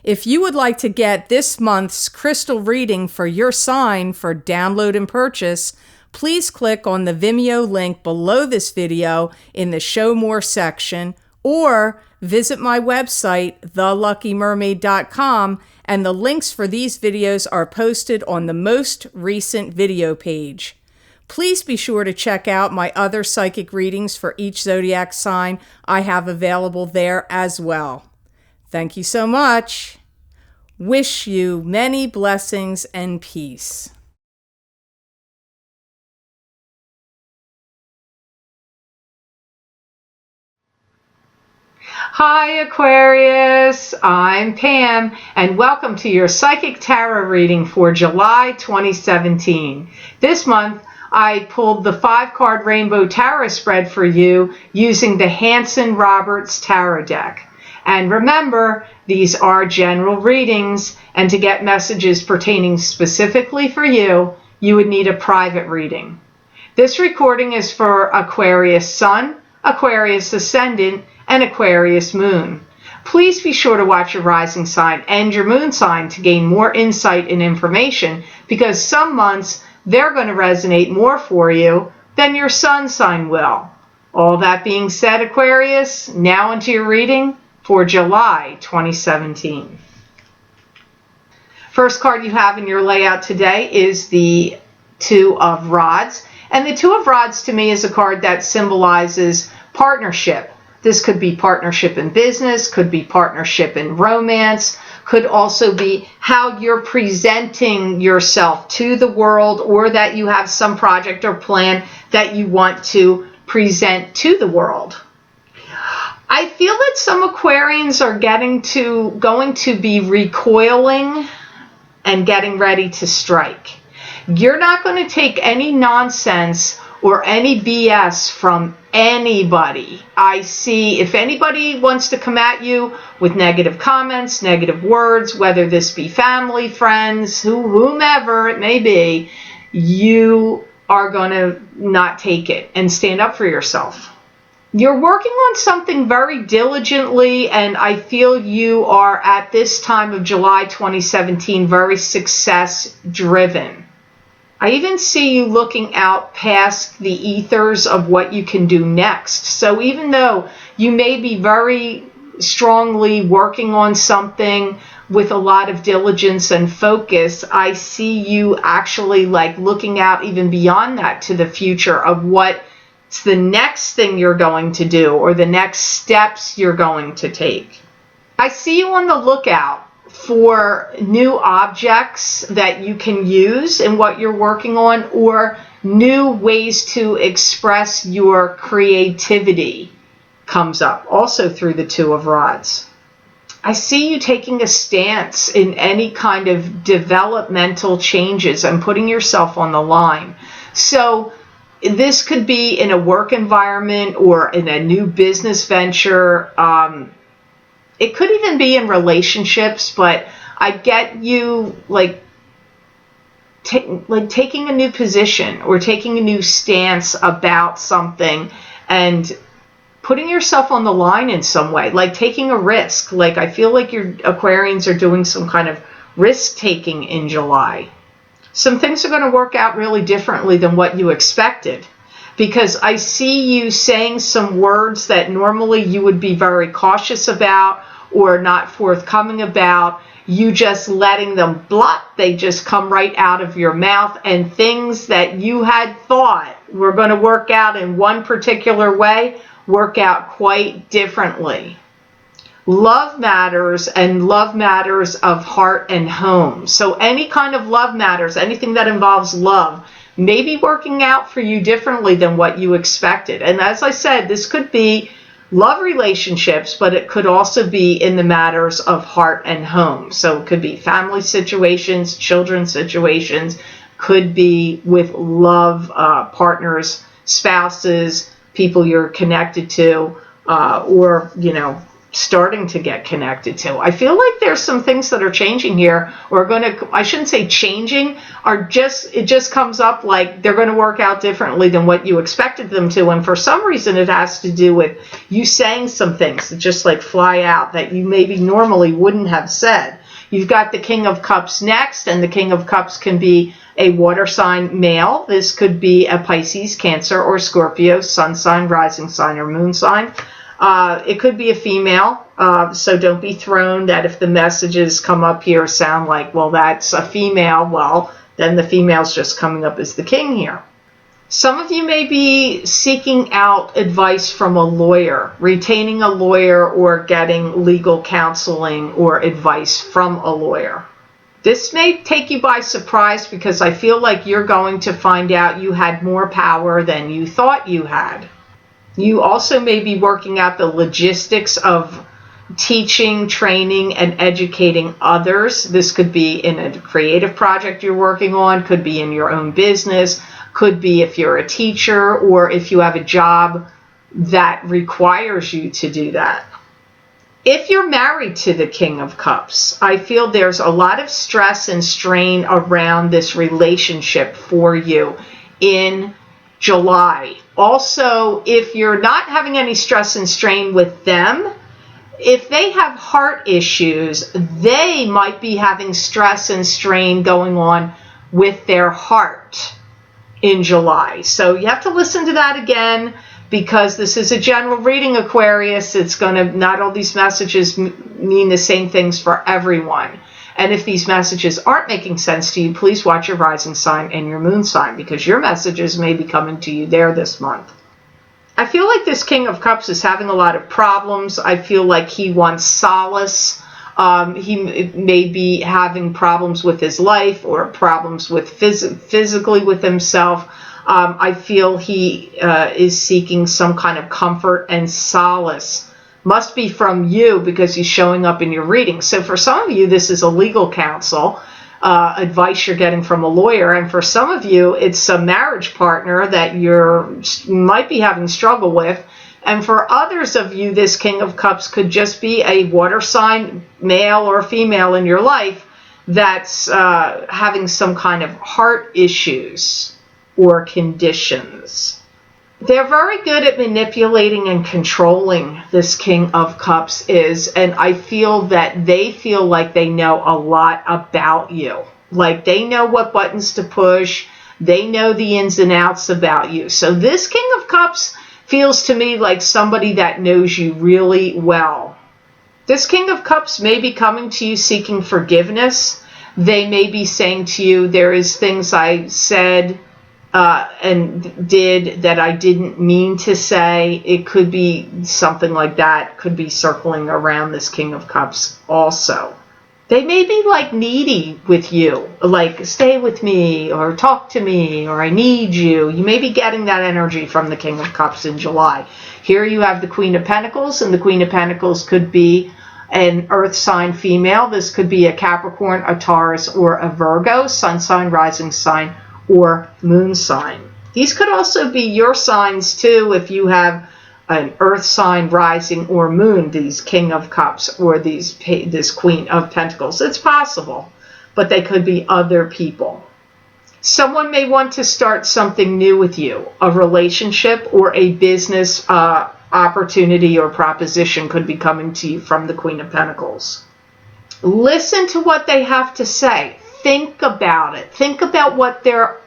If you would like to get this month's crystal reading for your sign for download and purchase, please click on the Vimeo link below this video in the Show More section, or visit my website, theluckymermaid.com, and the links for these videos are posted on the most recent video page. Please be sure to check out my other psychic readings for each zodiac sign I have available there as well. Thank you so much. Wish you many blessings and peace. Hi Aquarius, I'm Pam, and welcome to your Psychic Tarot reading for July 2017. This month, I pulled the 5-card Rainbow Tarot spread for you using the Hanson Roberts Tarot deck. And remember, these are general readings, and to get messages pertaining specifically for you, you would need a private reading. This recording is for Aquarius Sun, Aquarius Ascendant, and Aquarius Moon. Please be sure to watch your rising sign and your moon sign to gain more insight and information, because some months they're going to resonate more for you than your sun sign will. All that being said, Aquarius, now into your reading for July 2017. First card you have in your layout today is the Two of Rods. And the Two of Rods to me is a card that symbolizes partnership. This could be partnership in business, could be partnership in romance, could also be how you're presenting yourself to the world, or that you have some project or plan that you want to present to the world. I feel that some Aquarians are going to be recoiling and getting ready to strike. You're not going to take any nonsense or any BS from anybody. I see if anybody wants to come at you with negative comments, negative words, whether this be family, friends, whomever it may be, you are going to not take it and stand up for yourself. You're working on something very diligently, and I feel you are at this time of July 2017 very success driven. I even see you looking out past the ethers of what you can do next. So even though you may be very strongly working on something with a lot of diligence and focus, I see you actually like looking out even beyond that to the future of what's the next thing you're going to do or the next steps you're going to take. I see you on the lookout for new objects that you can use in what you're working on, or new ways to express your creativity comes up also through the Two of Rods. I see you taking a stance in any kind of developmental changes and putting yourself on the line. So this could be in a work environment or in a new business venture. It could even be in relationships, but I get you taking a new position or taking a new stance about something and putting yourself on the line in some way, like taking a risk. Like I feel like your Aquarians are doing some kind of risk taking in July. Some things are going to work out really differently than what you expected, because I see you saying some words that normally you would be very cautious about or not forthcoming about. You just letting them they just come right out of your mouth, and things that you had thought were going to work out in one particular way work out quite differently. Love matters, and love matters of heart and home. So any kind of love matters, anything that involves love, may be working out for you differently than what you expected. And as I said, this could be love relationships, but it could also be in the matters of heart and home. So it could be family situations, children situations, could be with love partners, spouses, people you're connected to, or, starting to get connected to. I feel like there's some things that are changing here, or I shouldn't say changing, it just comes up like they're going to work out differently than what you expected them to. And for some reason, it has to do with you saying some things that just like fly out that you maybe normally wouldn't have said. You've got the King of Cups next, and the King of Cups can be a water sign male. This could be a Pisces, Cancer, or Scorpio, sun sign, rising sign, or moon sign. It could be a female, so don't be thrown that if the messages come up here sound like, well, that's a female, well, then the female's just coming up as the king here. Some of you may be seeking out advice from a lawyer, retaining a lawyer, or getting legal counseling or advice from a lawyer. This may take you by surprise because I feel like you're going to find out you had more power than you thought you had. You also may be working out the logistics of teaching, training, and educating others. This could be in a creative project you're working on, could be in your own business, could be if you're a teacher, or if you have a job that requires you to do that. If you're married to the King of Cups, I feel there's a lot of stress and strain around this relationship for you in July. Also, if you're not having any stress and strain with them, if they have heart issues, they might be having stress and strain going on with their heart in July. So you have to listen to that again, because this is a general reading, Aquarius. It's going to, not all these messages mean the same things for everyone. And if these messages aren't making sense to you, please watch your rising sign and your moon sign, because your messages may be coming to you there this month. I feel like this King of Cups is having a lot of problems. I feel like he wants solace. He may be having problems with his life, or problems with physically with himself. I feel he is seeking some kind of comfort and solace. Must be from you, because he's showing up in your reading. So for some of you, this is a legal counsel, advice you're getting from a lawyer. And for some of you, it's a marriage partner that you might be having struggle with. And for others of you, this King of Cups could just be a water sign, male or female in your life, that's having some kind of heart issues or conditions. They're very good at manipulating and controlling, this King of Cups is, and I feel that they feel like they know a lot about you. Like they know what buttons to push, they know the ins and outs about you. So this King of Cups feels to me like somebody that knows you really well. This King of Cups may be coming to you seeking forgiveness. They may be saying to you, there is things I said and did that I didn't mean to say. It could be something like that. Could be circling around this King of Cups also. They may be like needy with you, like stay with me or talk to me or I need you. You may be getting that energy from the King of Cups in July. Here you have the Queen of Pentacles, and the Queen of Pentacles could be an earth sign female. This could be a Capricorn, a Taurus, or a Virgo, sun sign, rising sign, or moon sign. These could also be your signs too if you have an earth sign, rising, or moon, these King of Cups or this Queen of Pentacles. It's possible, but they could be other people. Someone may want to start something new with you. A relationship or a business opportunity or proposition could be coming to you from the Queen of Pentacles. Listen to what they have to say. Think about it. Think about what their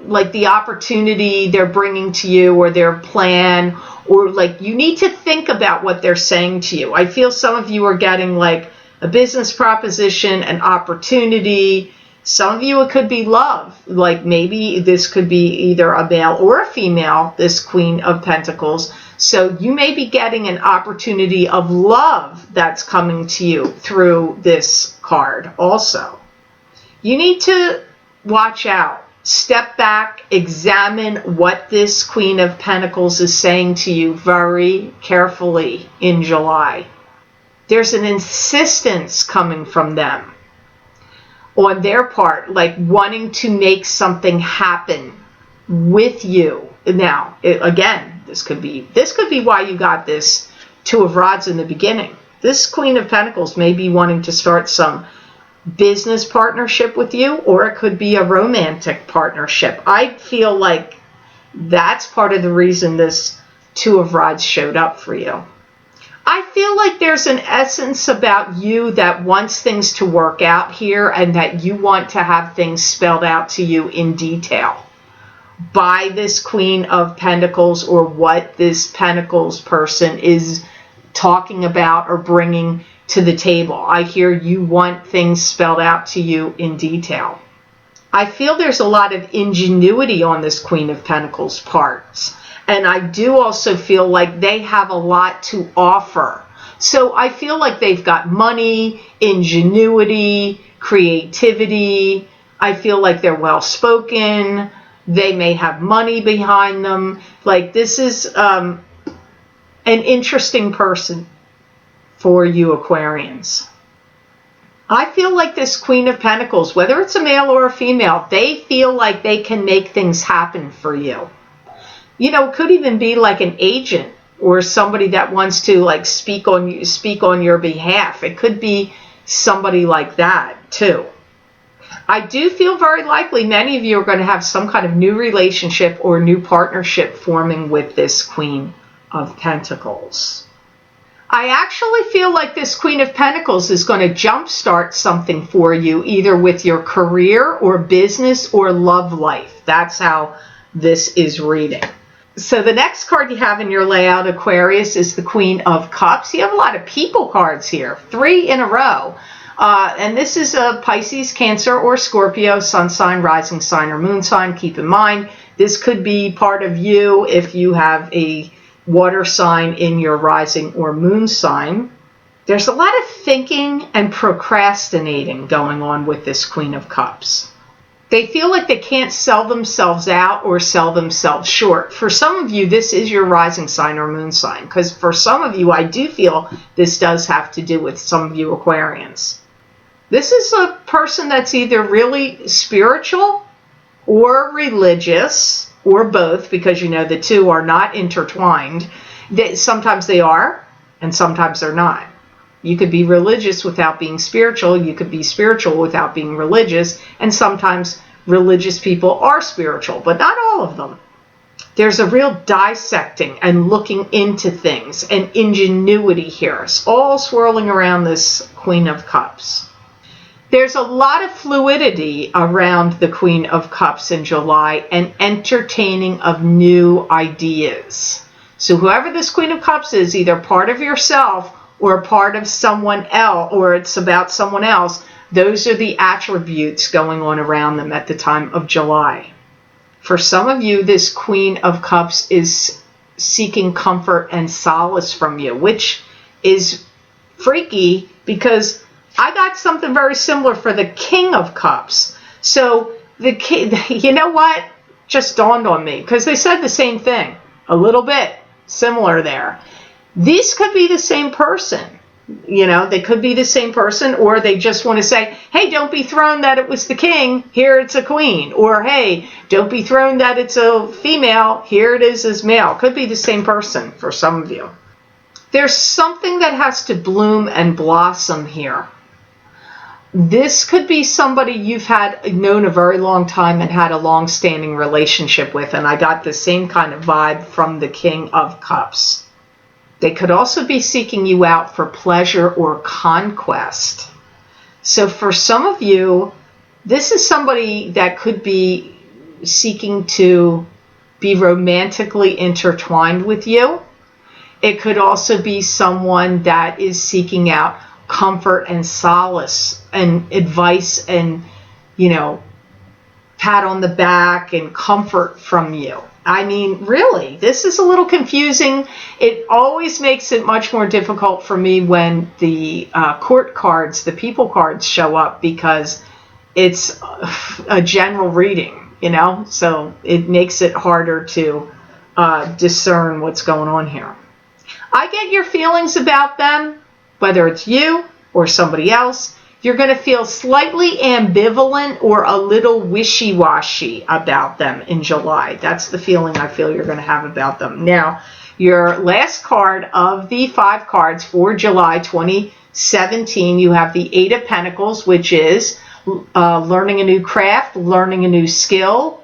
like the opportunity they're bringing to you, or their plan, or like you need to think about what they're saying to you. I feel some of you are getting like a business proposition, an opportunity. Some of you, it could be love. Like maybe this could be either a male or a female, this Queen of Pentacles. So you may be getting an opportunity of love that's coming to you through this card also. You need to watch out. Step back, examine what this Queen of Pentacles is saying to you very carefully in July. There's an insistence coming from them on their part, like wanting to make something happen with you. Now, again, this could be why you got this Two of Rods in the beginning. This Queen of Pentacles may be wanting to start some business partnership with you, or it could be a romantic partnership. I feel like that's part of the reason this Two of Rods showed up for you. I feel like there's an essence about you that wants things to work out here and that you want to have things spelled out to you in detail by this Queen of Pentacles, or what this Pentacles person is talking about or bringing to the table. I hear you want things spelled out to you in detail. I feel there's a lot of ingenuity on this Queen of Pentacles parts. And I do also feel like they have a lot to offer. So I feel like they've got money, ingenuity, creativity. I feel like they're well-spoken. They may have money behind them. Like, this is an interesting person for you Aquarians. I feel like this Queen of Pentacles, whether it's a male or a female, they feel like they can make things happen for you. You know, it could even be like an agent or somebody that wants to like speak on your behalf. It could be somebody like that too. I do feel very likely many of you are going to have some kind of new relationship or new partnership forming with this Queen of Pentacles. I actually feel like this Queen of Pentacles is going to jumpstart something for you, either with your career or business or love life. That's how this is reading. So the next card you have in your layout, Aquarius, is the Queen of Cups. You have a lot of people cards here, 3 in a row. And this is a Pisces, Cancer, or Scorpio, sun sign, rising sign, or moon sign. Keep in mind, this could be part of you if you have a water sign in your rising or moon sign. There's a lot of thinking and procrastinating going on with this Queen of Cups. They feel like they can't sell themselves out or sell themselves short. For some of you, this is your rising sign or moon sign, because for some of you, I do feel this does have to do with some of you Aquarians. This is a person that's either really spiritual or religious, or both, because you know the two are not intertwined. Sometimes they are, and sometimes they're not. You could be religious without being spiritual. You could be spiritual without being religious. And sometimes religious people are spiritual, but not all of them. There's a real dissecting and looking into things and ingenuity here. It's all swirling around this Queen of Cups. There's a lot of fluidity around the Queen of Cups in July and entertaining of new ideas. So whoever this Queen of Cups is, either part of yourself or part of someone else, or it's about someone else, those are the attributes going on around them at the time of July. For some of you, this Queen of Cups is seeking comfort and solace from you, which is freaky because I got something very similar for the King of Cups. So the king, you know what? Just dawned on me because they said the same thing, a little bit similar there. These could be the same person. You know, they could be the same person, or they just want to say, hey, don't be thrown that it was the king, here it's a queen. Or, hey, don't be thrown that it's a female, here it is as male. Could be the same person for some of you. There's something that has to bloom and blossom here. This could be somebody you've known a very long time and had a long-standing relationship with, and I got the same kind of vibe from the King of Cups. They could also be seeking you out for pleasure or conquest. So for some of you, this is somebody that could be seeking to be romantically intertwined with you. It could also be someone that is seeking out comfort and solace and advice and, you know, pat on the back and comfort from you. I mean, really, this is a little confusing. It always makes it much more difficult for me when the court cards, the people cards show up, because it's a general reading, you know, so it makes it harder to discern what's going on here. I get your feelings about them, whether it's you or somebody else. You're going to feel slightly ambivalent or a little wishy-washy about them in July. That's the feeling I feel you're going to have about them. Now, Your last card of the 5 cards for July 2017, you have the 8 of Pentacles, which is learning a new craft, learning a new skill,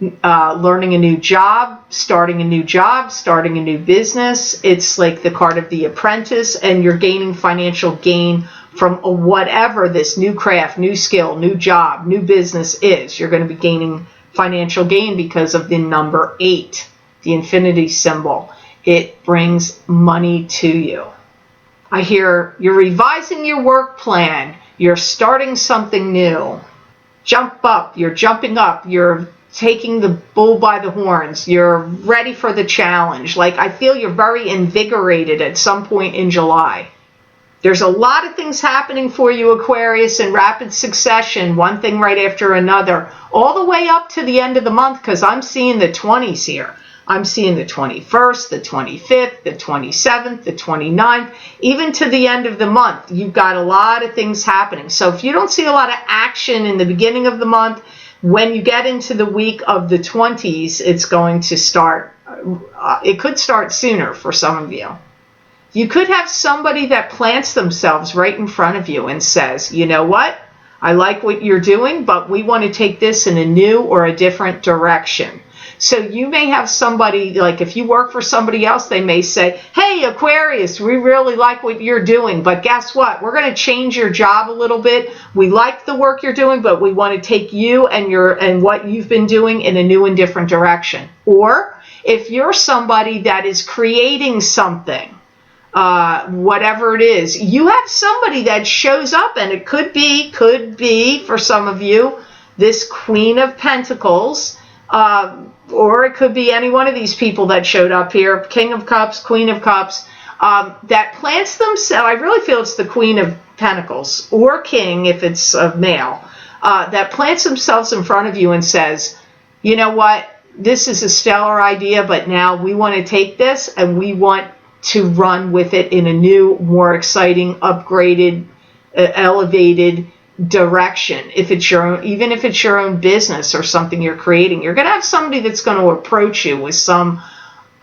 learning a new job, starting a new business. It's like the card of the apprentice, and you're gaining financial gain from whatever this new craft, new skill, new job, new business is. You're going to be gaining financial gain because of the number 8, the infinity symbol. It brings money to you. I hear you're revising your work plan. You're starting something new. Jump up. You're jumping up. You're taking the bull by the horns. You're ready for the challenge. Like, I feel you're very invigorated at some point in July. There's a lot of things happening for you, Aquarius, in rapid succession, one thing right after another, all the way up to the end of the month, because I'm seeing the 20s here. I'm seeing the 21st, the 25th, the 27th, the 29th, even to the end of the month. You've got a lot of things happening. So if you don't see a lot of action in the beginning of the month, when you get into the week of the 20s, it's going to start, it could start sooner for some of you. You could have somebody that plants themselves right in front of you and says, you know what, I like what you're doing, but we want to take this in a new or a different direction. So you may have somebody, like if you work for somebody else, they may say, hey, Aquarius, we really like what you're doing, but guess what? We're going to change your job a little bit. We like the work you're doing, but we want to take you and what you've been doing in a new and different direction. Or if you're somebody that is creating something, whatever it is, you have somebody that shows up, and it could be for some of you, this Queen of Pentacles, or it could be any one of these people that showed up here, King of Cups, Queen of Cups, that plants themselves. I really feel it's the Queen of Pentacles, or King if it's a male, that plants themselves in front of you and says, you know what, this is a stellar idea, but now we want to take this and we want to run with it in a new, more exciting, upgraded, elevated direction. If it's your own, even if it's your own business or something you're creating, you're going to have somebody that's going to approach you with some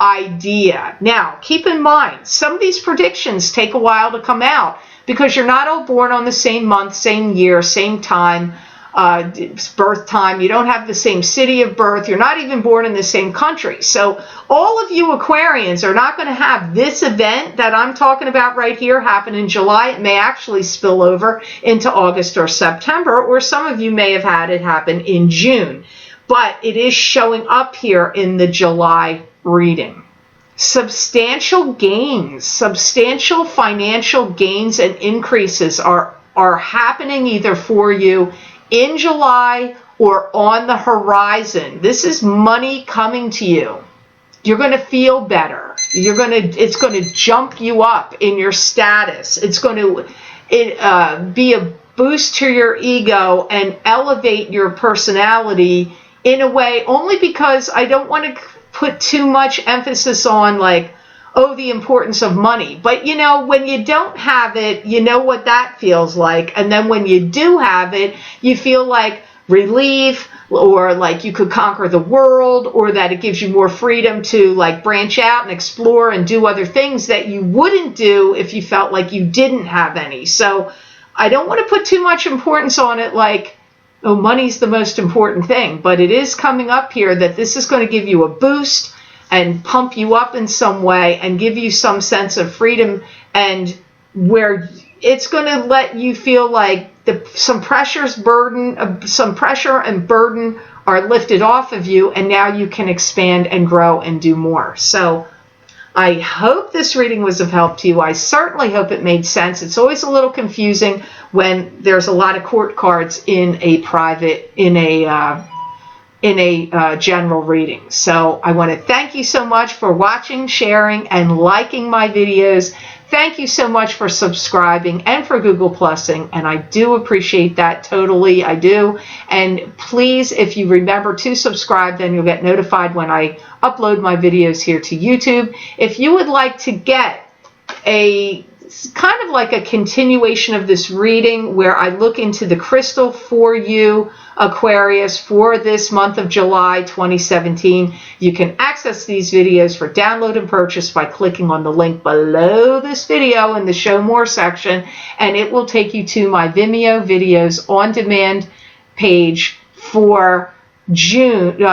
idea. Now, keep in mind, some of these predictions take a while to come out because you're not all born on the same month, same year, same time, birth time. You don't have the same city of birth. You're not even born in the same country. So all of you Aquarians are not going to have this event that I'm talking about right here happen in July. It may actually spill over into August or September, or some of you may have had it happen in June. But it is showing up here in the July reading. Substantial gains, substantial financial gains and increases are happening either for you in July or on the horizon. This is money coming to you. You're going to feel better. It's going to jump you up in your status. It's going to be a boost to your ego and elevate your personality in a way, only because I don't want to put too much emphasis on like, oh, the importance of money. But you know, when you don't have it, you know what that feels like. And then when you do have it, you feel like relief, or like you could conquer the world, or that it gives you more freedom to like branch out and explore and do other things that you wouldn't do if you felt like you didn't have any. So I don't want to put too much importance on it like, oh, money's the most important thing. But it is coming up here that this is going to give you a boost and pump you up in some way and give you some sense of freedom, and where it's going to let you feel like some pressure and burden are lifted off of you, and now you can expand and grow and do more. So I hope this reading was of help to you. I certainly hope it made sense. It's always a little confusing when there's a lot of court cards in a general reading. So I want to thank you so much for watching, sharing, and liking my videos. Thank you so much for subscribing and for Google Plusing, and I do appreciate that totally. I do. And please, if you remember to subscribe, then you'll get notified when I upload my videos here to YouTube. If you would like to get a it's kind of like a continuation of this reading where I look into the crystal for you, Aquarius, for this month of July 2017. You can access these videos for download and purchase by clicking on the link below this video in the Show More section, and it will take you to my Vimeo videos on demand page for July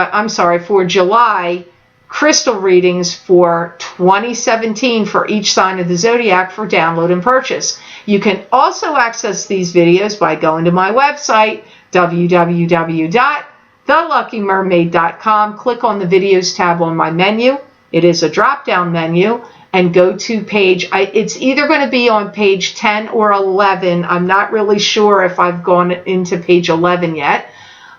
crystal readings for 2017 for each sign of the zodiac for download and purchase. You can also access these videos by going to my website, www.theluckymermaid.com. Click on the videos tab on my menu. It is a drop-down menu, and go to page, it's either going to be on page 10 or 11. I'm not really sure if I've gone into page 11 yet.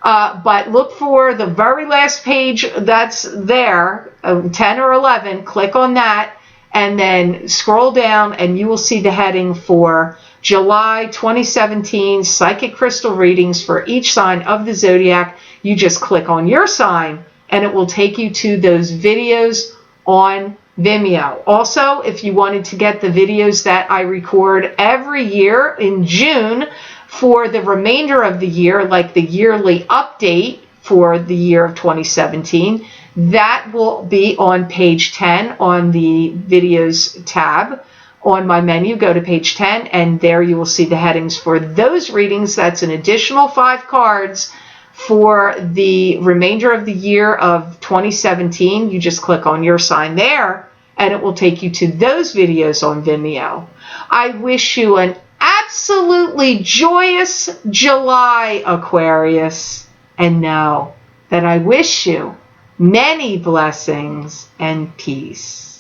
But look for the very last page that's there, 10 or 11. Click on that and then scroll down, and you will see the heading for July 2017 Psychic Crystal Readings for each sign of the zodiac. You just click on your sign and it will take you to those videos on Vimeo. Also, if you wanted to get the videos that I record every year in June, for the remainder of the year, like the yearly update for the year of 2017, that will be on page 10 on the videos tab on my menu. Go to page 10 and there you will see the headings for those readings. That's an additional 5 cards for the remainder of the year of 2017. You just click on your sign there and it will take you to those videos on Vimeo. I wish you an absolutely joyous July, Aquarius, and know that I wish you many blessings and peace.